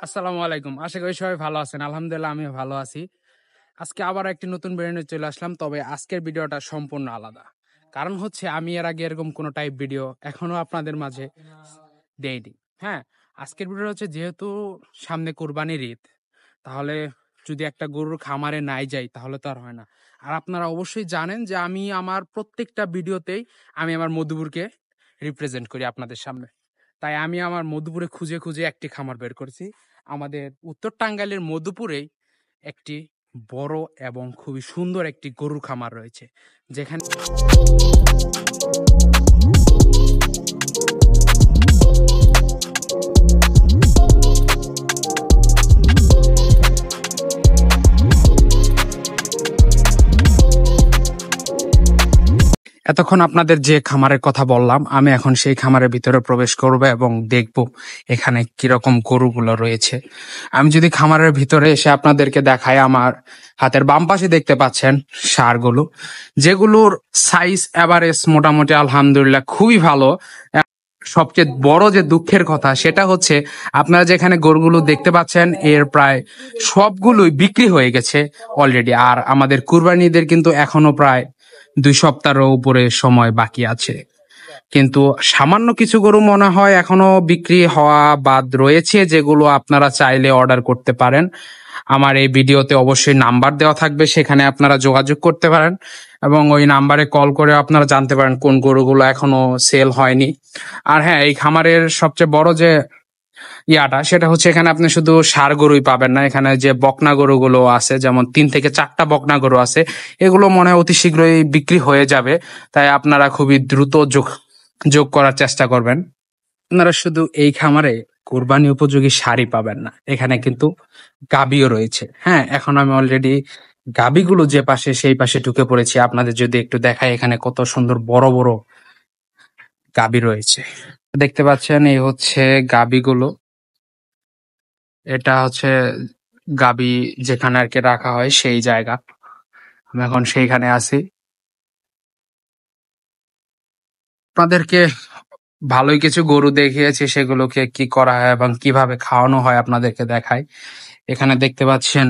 আসসালামু আলাইকুম। আশা করি সবাই ভালো আছেন। আলহামদুলিল্লাহ আমিও ভালো আছি। আজকে আবার একটি নতুন ভিডিও নিয়ে চলে আসলাম। তবে আজকের ভিডিওটা সম্পূর্ণ আলাদা। কারণ হচ্ছে আমি এর আগে এরকম কোনো টাইপ ভিডিও এখনো আপনাদের মাঝে দেইনি। হ্যাঁ, আজকের ভিডিও হচ্ছে যেহেতু সামনে কুরবানির ঈদ, তাহলে যদি একটা গরুর খামারে নাই যাই তাহলে তো আর হয় না। আর আপনারা অবশ্যই জানেন যে আমি আমার প্রত্যেকটা ভিডিওতেই আমি আমার মধুপুরকে রিপ্রেজেন্ট করি আপনাদের সামনে। তাই আমি আমার মধুপুরে খুঁজে খুঁজে একটি খামার বের করছি। আমাদের উত্তর টাঙ্গাইলের মধুপুরেই একটি বড় এবং খুবই সুন্দর একটি গরুর খামার রয়েছে, যেখানে এতক্ষণ আপনাদের যে খামারের কথা বললাম, আমি এখন সেই খামারের ভিতরে প্রবেশ করব এবং দেখব এখানে কিরকম গরুগুলো রয়েছে। আমি যদি খামারের ভিতরে এসে আপনাদেরকে দেখাই, আমার হাতের বাম পাশে দেখতে পাচ্ছেন ষাঁড়গুলো, যেগুলোর সাইজ এভারেজ মোটামুটি আলহামদুলিল্লাহ খুবই ভালো। সবচেয়ে বড় যে দুঃখের কথা সেটা হচ্ছে, আপনারা যেখানে গরুগুলো দেখতে পাচ্ছেন এর প্রায় সবগুলোই বিক্রি হয়ে গেছে অলরেডি। আর আমাদের কুরবানি ঈদের কিন্তু এখনো প্রায় 2 সপ্তাহের উপরে সময় বাকি আছে। কিন্তু সামান্য কিছু গরু মনে হয় এখনো বিক্রি হওয়া বাদ রয়েছে, যেগুলো আপনারা চাইলে অর্ডার করতে পারেন। আমার এই ভিডিওতে অবশ্যই নাম্বার দেওয়া থাকবে, সেখানে আপনারা যোগাযোগ করতে পারেন এবং ওই নাম্বারে কল করে আপনারা জানতে পারেন কোন গরুগুলো এখনো সেল হয়নি। আর হ্যাঁ, এই খামারের সবচেয়ে বড় যে সেটা হচ্ছে, এখানে আপনি শুধু ষাঁড় গরুই পাবেন না, এখানে যে বকনা গরুগুলো আছে, যেমন 3 থেকে 4টা বকনা গরু আছে, এগুলো মনে হয় অতি শীঘ্রই বিক্রি হয়ে যাবে। তাই আপনারা খুবই দ্রুত যোগ যোগ করার চেষ্টা করবেন। আপনারা শুধু এই খামারে কোরবানি উপযোগী শাড়ি পাবেন না, এখানে কিন্তু গাবিও রয়েছে। হ্যাঁ, এখন আমি অলরেডি গাবিগুলো যে পাশে সেই পাশে ঢুকে পড়েছি। আপনাদের যদি একটু দেখাই, এখানে কত সুন্দর বড় বড় গাবি রয়েছে। দেখতে পাচ্ছেন এই হচ্ছে গাবিগুলো। এটা হচ্ছে গাবি যেখানে আর কি রাখা হয় সেই জায়গা। আমি এখন সেইখানে আছি। আপনাদেরকে ভালোই কিছু গরু দেখিয়েছি, সেগুলোকে কি করা হয় এবং কিভাবে খাওয়ানো হয় আপনাদেরকে দেখাই। এখানে দেখতে পাচ্ছেন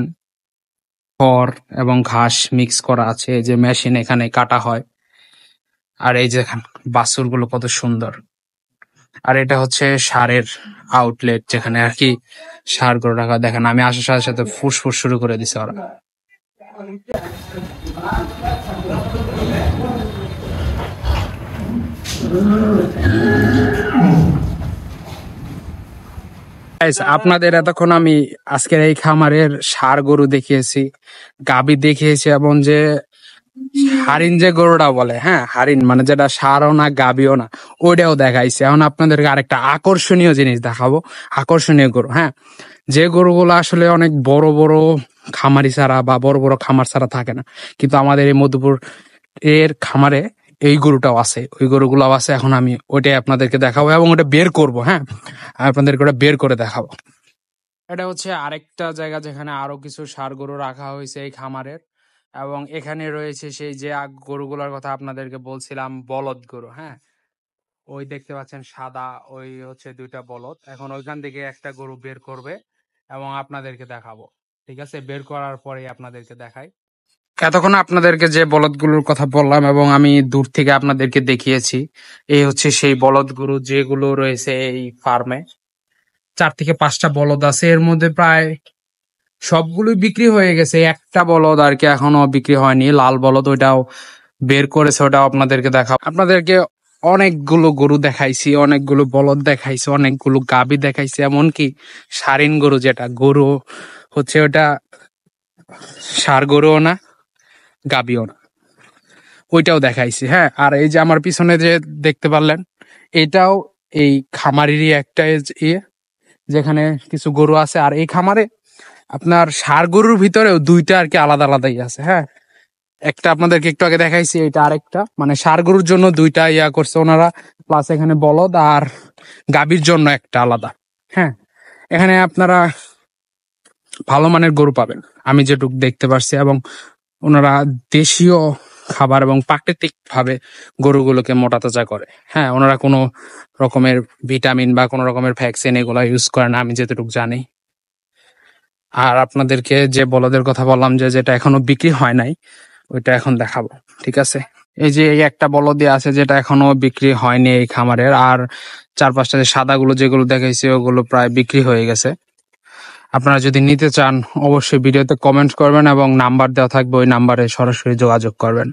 খড় এবং ঘাস মিক্স করা আছে, এই যে মেশিন এখানে কাটা হয়। আর এই যে বাছুর গুলো কত সুন্দর। আর এটা হচ্ছে ষাঁড়ের আউটলেট, যেখানে আর কি ষাঁড় গরু রাখা। দেখেন আমি আসার সাথে সাথে ফুসফুস শুরু করে দিছে ওরা। Guys, আপনাদের এতক্ষণ আমি আজকের এই খামারের ষাঁড় গরু দেখিয়েছি, গাবি দেখিয়েছি, এবং যে হারিন যে গরুটা বলে, হ্যাঁ হারিন মানে যেটা ষাঁড়ও না গাবিও না, ওইটাও দেখাইছি। এখন আপনাদেরকে আরেকটা আকর্ষণীয় জিনিস দেখাবো, আকর্ষণীয় গরু। হ্যাঁ, যে গরুগুলো আসলে অনেক বড় বড় খামারি ছাড়া বা বড় বড় খামার ছাড়া থাকে না, কিন্তু আমাদের এই মধুপুর এর খামারে এই গরুটাও আছে, ওই গরুগুলাও আছে। এখন আমি ওইটাই আপনাদেরকে দেখাবো এবং ওটা বের করব। হ্যাঁ, আপনাদেরকে ওটা বের করে দেখাবো। এটা হচ্ছে আরেকটা জায়গা যেখানে আরো কিছু ষাঁড় গরু রাখা হয়েছে এই খামারের। এবং এখানে রয়েছে সেই যে গরুগুলোর কথা আপনাদেরকে বলছিলাম, বলদ গরু। হ্যাঁ, ওই দেখতে পাচ্ছেন সাদা, ওই হচ্ছে 2টা বলদ। এখন ওইখান থেকে একটা গরু বের করবে এবং আপনাদেরকে দেখাবো। ঠিক আছে, বের করার পরেই আপনাদেরকে দেখাই। এতক্ষণ আপনাদেরকে যে বলদগুলোর কথা বললাম এবং আমি দূর থেকে আপনাদেরকে দেখিয়েছি, এই হচ্ছে সেই বলদ গরু যেগুলো রয়েছে এই ফার্মে। 4 থেকে 5টা বলদ আছে, এর মধ্যে প্রায় সবগুলোই বিক্রি হয়ে গেছে। একটা বলদ আর কি এখনো বিক্রি হয়নি, লাল বলদ, ওইটাও বের করেছে, ওটাও আপনাদেরকে দেখাবো। আপনাদেরকে অনেকগুলো গরু দেখাইছি, অনেকগুলো বলদ দেখাইছি, অনেকগুলো গাভী দেখাইছি, এমনকি সারিন গরু, যেটা গরু হচ্ছে ওটা ষাঁড় গরুও না গাভীও না, ওইটাও দেখাইছি। হ্যাঁ, আর এই যে আমার পিছনে যে দেখতে পারলেন, এটাও এই খামারেরই একটা ইয়ে, যেখানে কিছু গরু আছে। আর এই খামারে আপনার ষাঁড় গরুর ভিতরেও 2টা আর কি আলাদা আলাদাই আছে। হ্যাঁ, একটা আপনাদেরকে একটু আগে দেখাইছি, এটা আরেকটা, মানে ষাঁড় গরুর জন্য 2টা করছে ওনারা, প্লাস এখানে বলদ আর গাভীর জন্য একটা আলাদা। হ্যাঁ, এখানে আপনারা ভালো মানের গরু পাবেন আমি যেটুকু দেখতে পারছি, এবং ওনারা দেশীয় খাবার এবং প্রাকৃতিক ভাবে গরুগুলোকে মোটা তাজা করে। হ্যাঁ, ওনারা কোনো রকমের ভিটামিন বা কোনো রকমের ভ্যাকসিন এগুলো ইউজ করে না আমি যেটুকু জানি। আর আপনাদেরকে যে বলদের কথা বললাম যে যেটা এখনো বিক্রি হয় নাই, ওইটা এখন দেখাবো। ঠিক আছে, এই যে এই একটা বলদই আছে যেটা এখনো বিক্রি হয়নি এই খামারের, আর 4-5টা যে সাদাগুলো যেগুলো দেখাইছি ওগুলো প্রায় বিক্রি হয়ে গেছে। আপনারা যদি নিতে চান অবশ্যই ভিডিওতে কমেন্ট করবেন এবং নাম্বার দেওয়া থাকবে, ওই নাম্বারে সরাসরি যোগাযোগ করবেন।